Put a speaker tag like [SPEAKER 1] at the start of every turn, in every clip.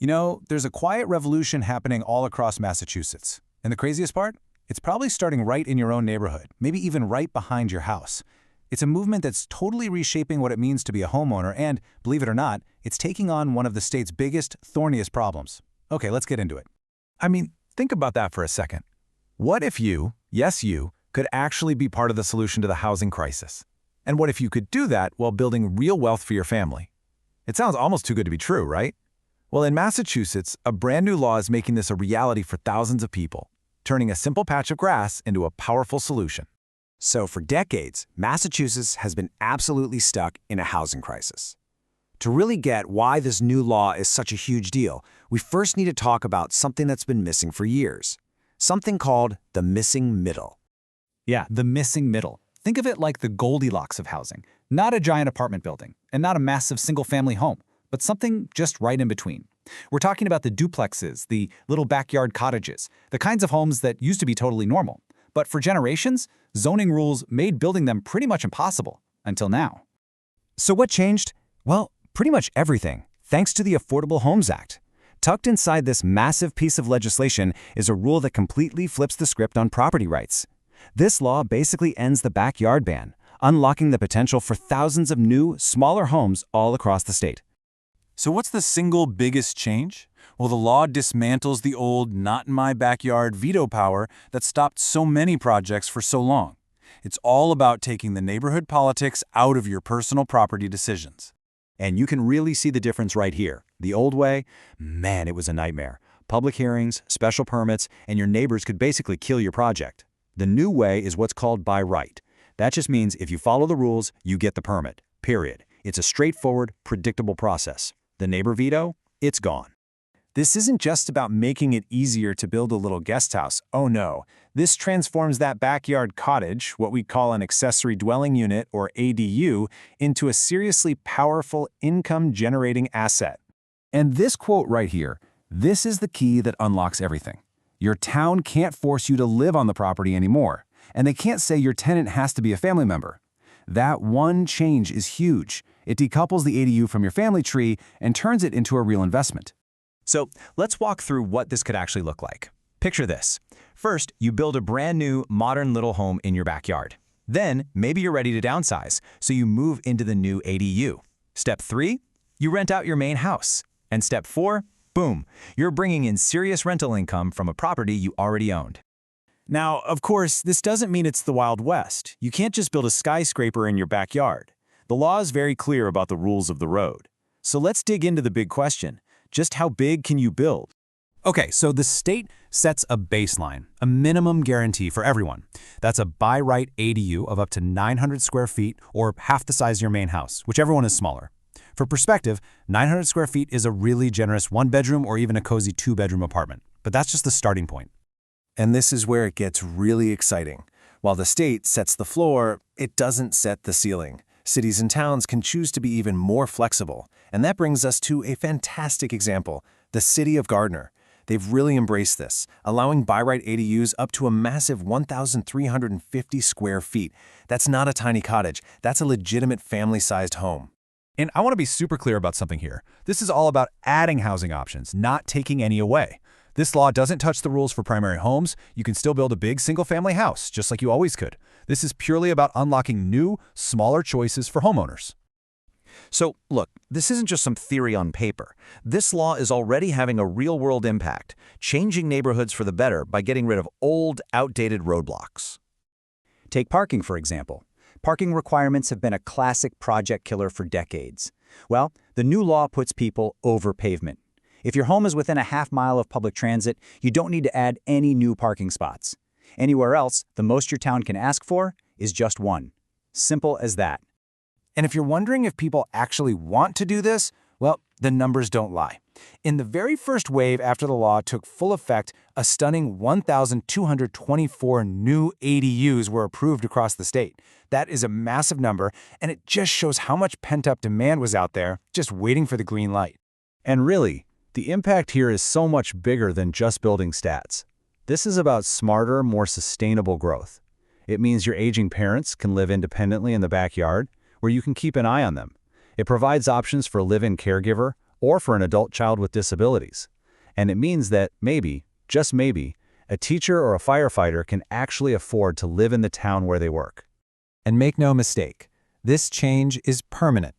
[SPEAKER 1] There's a quiet revolution happening all across Massachusetts. And the craziest part? It's probably starting right in your own neighborhood, maybe even right behind your house. It's a movement that's totally reshaping what it means to be a homeowner and, believe it or not, it's taking on one of the state's biggest, thorniest problems. Okay, let's get into it. Think about that for a second. What if you, yes you, could actually be part of the solution to the housing crisis? And what if you could do that while building real wealth for your family? It sounds almost too good to be true, right? Well, in Massachusetts, a brand new law is making this a reality for thousands of people, turning a simple patch of grass into a powerful solution.
[SPEAKER 2] So for decades, Massachusetts has been absolutely stuck in a housing crisis. To really get why this new law is such a huge deal, we first need to talk about something that's been missing for years. Something called the missing middle.
[SPEAKER 1] Yeah, the missing middle. Think of it like the Goldilocks of housing. Not a giant apartment building, and not a massive single-family home, but something just right in between. We're talking about the duplexes, the little backyard cottages, the kinds of homes that used to be totally normal. But for generations, zoning rules made building them pretty much impossible, until now.
[SPEAKER 2] So what changed? Well, pretty much everything, thanks to the Affordable Homes Act. Tucked inside this massive piece of legislation is a rule that completely flips the script on property rights. This law basically ends the backyard ban, unlocking the potential for thousands of new, smaller homes all across the state.
[SPEAKER 1] So what's the single biggest change? Well, the law dismantles the old not-in-my-backyard veto power that stopped so many projects for so long. It's all about taking the neighborhood politics out of your personal property decisions.
[SPEAKER 2] And you can really see the difference right here. The old way, man, it was a nightmare. Public hearings, special permits, and your neighbors could basically kill your project. The new way is what's called by right. That just means if you follow the rules, you get the permit, period. It's a straightforward, predictable process. The neighbor veto, it's gone. This isn't just about making it easier to build a little guest house. Oh no, this transforms that backyard cottage, what we call an accessory dwelling unit or ADU, into a seriously powerful income-generating asset. And this quote right here, this is the key that unlocks everything. Your town can't force you to live on the property anymore, and they can't say your tenant has to be a family member. That one change is huge. It decouples the ADU from your family tree and turns it into a real investment. So let's walk through what this could actually look like. Picture this. First, you build a brand new, modern little home in your backyard. Then, maybe you're ready to downsize, so you move into the new ADU. Step 3, you rent out your main house. And step 4, boom, you're bringing in serious rental income from a property you already owned. Now, of course, this doesn't mean it's the Wild West. You can't just build a skyscraper in your backyard. The law is very clear about the rules of the road. So let's dig into the big question. Just how big can you build? Okay, so the state sets a baseline, a minimum guarantee for everyone. That's a by right ADU of up to 900 square feet or half the size of your main house, whichever one is smaller. For perspective, 900 square feet is a really generous one-bedroom or even a cozy two-bedroom apartment. But that's just the starting point. And this is where it gets really exciting. While the state sets the floor, it doesn't set the ceiling. Cities and towns can choose to be even more flexible. And that brings us to a fantastic example, the City of Gardner. They've really embraced this, allowing by right ADUs up to a massive 1,350 square feet. That's not a tiny cottage. That's a legitimate family-sized home. And I want to be super clear about something here. This is all about adding housing options, not taking any away. This law doesn't touch the rules for primary homes. You can still build a big single-family house, just like you always could. This is purely about unlocking new, smaller choices for homeowners. So, look, this isn't just some theory on paper. This law is already having a real-world impact, changing neighborhoods for the better by getting rid of old, outdated roadblocks.
[SPEAKER 3] Take parking, for example. Parking requirements have been a classic project killer for decades. Well, the new law puts people over pavement. If your home is within a half-mile of public transit, you don't need to add any new parking spots. Anywhere else, the most your town can ask for is just one. Simple as that.
[SPEAKER 2] And if you're wondering if people actually want to do this, well, the numbers don't lie. In the very first wave after the law took full effect, a stunning 1,224 new ADUs were approved across the state. That is a massive number, and it just shows how much pent-up demand was out there, just waiting for the green light.
[SPEAKER 1] And really, the impact here is so much bigger than just building stats. This is about smarter, more sustainable growth. It means your aging parents can live independently in the backyard, where you can keep an eye on them. It provides options for a live-in caregiver
[SPEAKER 2] or for an adult child with disabilities. And it means that maybe, just maybe, a teacher or a firefighter can actually afford to live in the town where they work.
[SPEAKER 4] And make no mistake, this change is permanent.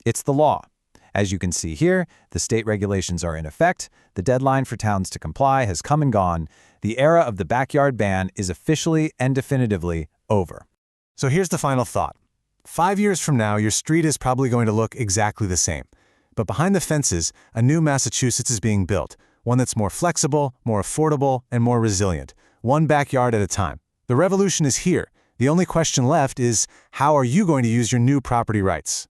[SPEAKER 4] It's the law. As you can see here, the state regulations are in effect, the deadline for towns to comply has come and gone, the era of the backyard ban is officially and definitively over.
[SPEAKER 1] So here's the final thought. 5 years from now, your street is probably going to look exactly the same. But behind the fences, a new Massachusetts is being built, one that's more flexible, more affordable, and more resilient, one backyard at a time. The revolution is here. The only question left is, how are you going to use your new property rights?